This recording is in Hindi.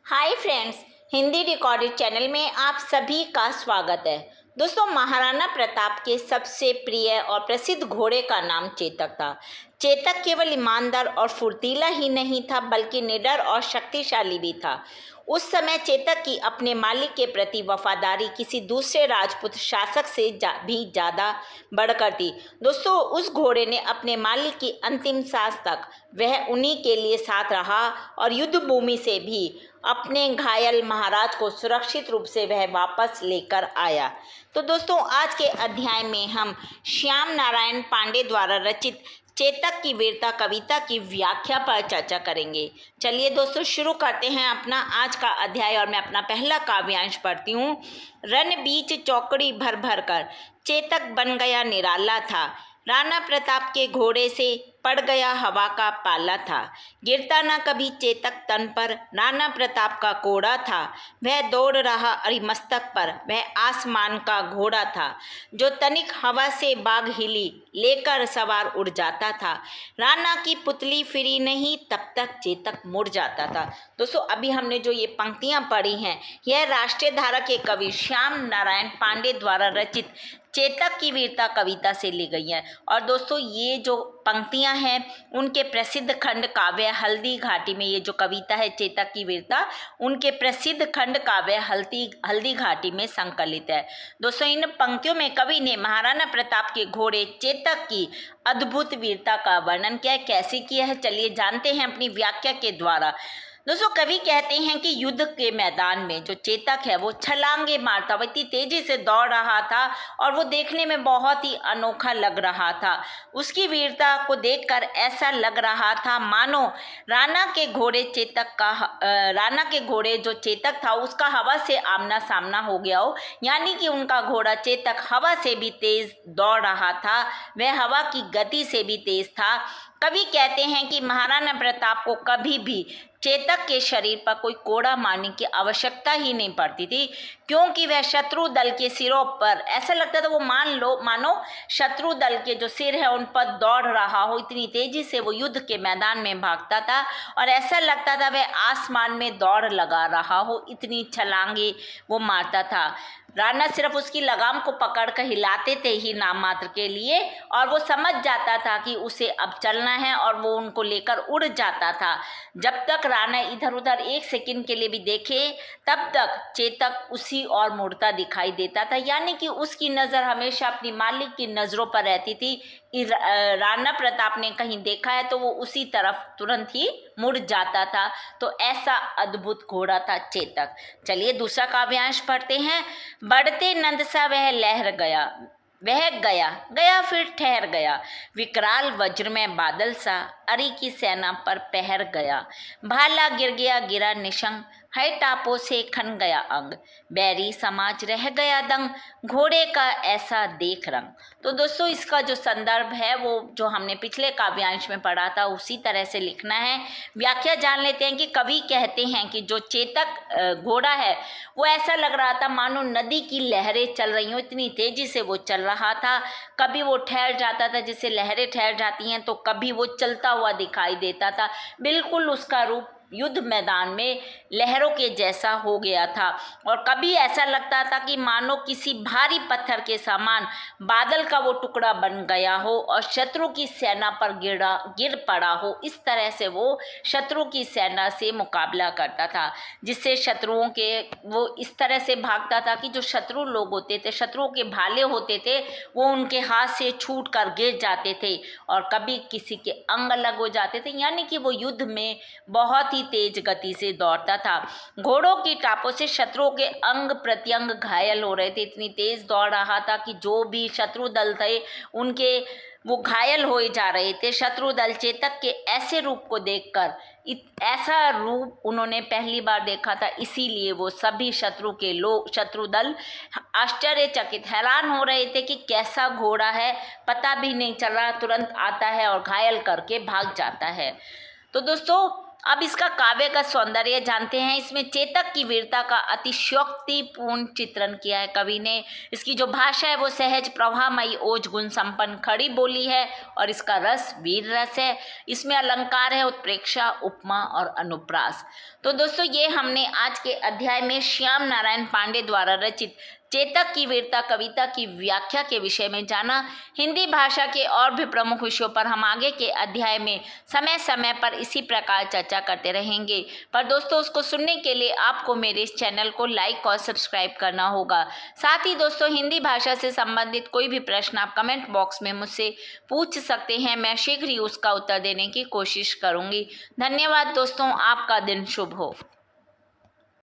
Hi friends, Hindi recorded channel में आप सभी का स्वागत है। दोस्तों, महाराणा प्रताप के सबसे प्रिय और प्रसिद्ध घोड़े का नाम चेतक था। चेतक केवल ईमानदार और फुर्तीला ही नहीं था, बल्कि निडर और शक्तिशाली भी था। उस समय चेतक की अपने मालिक के प्रति वफादारी किसी दूसरे राजपूत शासक से भी ज़्यादा बढ़कर थी। दोस्तों, उस घोड़े ने अपने मालिक की अंतिम सांस तक वह उन्हीं के लिए साथ रहा और युद्ध भूमि से भी अपने घायल महाराज को सुरक्षित रूप से वह वापस लेकर आया। तो दोस्तों, आज के अध्याय में हम श्याम नारायण पांडे द्वारा रचित चेतक की वीरता कविता की व्याख्या पर चर्चा करेंगे। चलिए दोस्तों, शुरू करते हैं अपना आज का अध्याय और मैं अपना पहला काव्यांश पढ़ती हूँ। रण बीच चौकड़ी भर भर कर चेतक बन गया निराला था। राणा प्रताप के घोड़े से पड़ गया हवा का पाला था। गिरता न कभी चेतक तन पर, राणा प्रताप का कोड़ा था। वह दौड़ रहा अरिमस्तक पर, वह आसमान का घोड़ा था। जो तनिक हवा से बाग हिली, लेकर सवार उड़ जाता था। राणा की पुतली फिरी नहीं, तब तक चेतक मुड़ जाता था। दोस्तों, अभी हमने जो ये पंक्तियां पढ़ी हैं, यह राष्ट्रीय धारा के कवि श्याम नारायण पांडे द्वारा रचित चेतक की वीरता कविता से ली गई हैं। और दोस्तों, ये जो पंक्तियां हैं उनके प्रसिद्ध खंड काव्य हल्दी घाटी में, ये जो कविता है चेतक की वीरता, उनके प्रसिद्ध खंड काव्य हल्दी घाटी में संकलित है। दोस्तों, इन पंक्तियों में कवि ने महाराणा प्रताप के घोड़े चेतक की अद्भुत वीरता का वर्णन किया है। कैसे किया है, चलिए जानते हैं अपनी व्याख्या के द्वारा। दोस्तों, कवि कहते हैं कि युद्ध के मैदान में जो चेतक है वो छलांगे मारता, वो इतनी तेजी से दौड़ रहा था और वो देखने में बहुत ही अनोखा लग रहा था। उसकी वीरता को देखकर ऐसा लग रहा था मानो राणा के घोड़े जो चेतक था उसका हवा से आमना सामना हो गया हो, यानी कि उनका घोड़ा चेतक हवा से भी तेज दौड़ रहा था, वह हवा की गति से भी तेज था। कवि कहते हैं कि महाराणा प्रताप को कभी भी चेतक के शरीर पर कोई कोड़ा मारने की आवश्यकता ही नहीं पड़ती थी, क्योंकि वह शत्रु दल के सिरों पर, ऐसा लगता था वो मानो शत्रु दल के जो सिर है उन पर दौड़ रहा हो। इतनी तेजी से वो युद्ध के मैदान में भागता था और ऐसा लगता था वह आसमान में दौड़ लगा रहा हो, इतनी छलांगे वो मारता था। राणा सिर्फ उसकी लगाम को पकड़ कर हिलाते थे ही नाम मात्र के लिए, और वो समझ जाता था कि उसे अब चलना है और वो उनको लेकर उड़ जाता था। जब तक राणा इधर उधर एक सेकंड के लिए भी देखे, तब तक चेतक उसी और मुड़ता दिखाई देता था, यानी कि उसकी नज़र हमेशा अपनी मालिक की नज़रों पर रहती थी। राणा प्रताप ने कहीं देखा है तो वो उसी तरफ तुरंत ही मुड़ जाता था। तो ऐसा अद्भुत घोड़ा था चेतक। चलिए दूसरा काव्यांश पढ़ते हैं। बढ़ते नंद सा वह लहर गया, वह गया गया फिर ठहर गया। विकराल वज्र में बादल सा अरि की सेना पर पहर गया। भाला गिर गया गिरा निशंग, है टापों से खन गया अंग। बैरी समाज रह गया दंग, घोड़े का ऐसा देख रंग। तो दोस्तों, इसका जो संदर्भ है वो जो हमने पिछले काव्यांश में पढ़ा था उसी तरह से लिखना है। व्याख्या जान लेते हैं कि कवि कहते हैं कि जो चेतक घोड़ा है वो ऐसा लग रहा था मानो नदी की लहरें चल रही हो, इतनी तेजी से वो चल रहा था। कभी वो ठहर जाता था, जैसे लहरें ठहर जाती हैं, तो कभी वो चलता हुआ दिखाई देता था। बिल्कुल उसका रूप युद्ध मैदान में लहरों के जैसा हो गया था। और कभी ऐसा लगता था कि मानो किसी भारी पत्थर के समान बादल का वो टुकड़ा बन गया हो और शत्रु की सेना पर गिर पड़ा हो। इस तरह से वो शत्रु की सेना से मुकाबला करता था, जिससे शत्रुओं के वो इस तरह से भागता था कि जो शत्रु लोग होते थे, शत्रुओं के भाले होते थे, वो उनके हाथ से छूट कर गिर जाते थे और कभी किसी के अंग अलग हो जाते थे, यानी कि वो युद्ध में बहुत तेज गति से दौड़ता था। घोड़ों की टापों से शत्रुओं के अंग प्रत्यंग घायल हो रहे थे, इतनी तेज दौड़ रहा था कि जो भी शत्रु दल थे उनके वो घायल हो जा रहे थे। शत्रु दल चेतक के ऐसे रूप को देखकर, ऐसा रूप उन्होंने पहली बार देखा था, इसीलिए वो सभी शत्रु दल आश्चर्यचकित हैरान हो रहे थे कि कैसा घोड़ा है, पता भी नहीं चल रहा, तुरंत आता है और घायल करके भाग जाता है। तो दोस्तों, अब इसका काव्य का सौंदर्य जानते हैं। इसमें चेतक की वीरता का अतिशयोक्तिपूर्ण चित्रण किया है कवि ने। इसकी जो भाषा है वो सहज, प्रवाहमयी, ओज गुण संपन्न खड़ी बोली है और इसका रस वीर रस है। इसमें अलंकार है, उत्प्रेक्षा, उपमा और अनुप्रास। तो दोस्तों ये हमने आज के अध्याय में श्याम नारायण पांडे द्वारा रचित चेतक की वीरता कविता की व्याख्या के विषय में जाना। हिंदी भाषा के और भी प्रमुख विषयों पर हम आगे के अध्याय में समय समय पर इसी प्रकार चर्चा करते रहेंगे। पर दोस्तों उसको सुनने के लिए आपको मेरे इस चैनल को लाइक और सब्सक्राइब करना होगा। साथ ही दोस्तों हिंदी भाषा से संबंधित कोई भी प्रश्न आप कमेंट बॉक्स में मुझसे पूछ सकते हैं। मैं शीघ्र ही उसका उत्तर देने की कोशिश करूंगी। धन्यवाद दोस्तों, आपका दिन शुभ हो।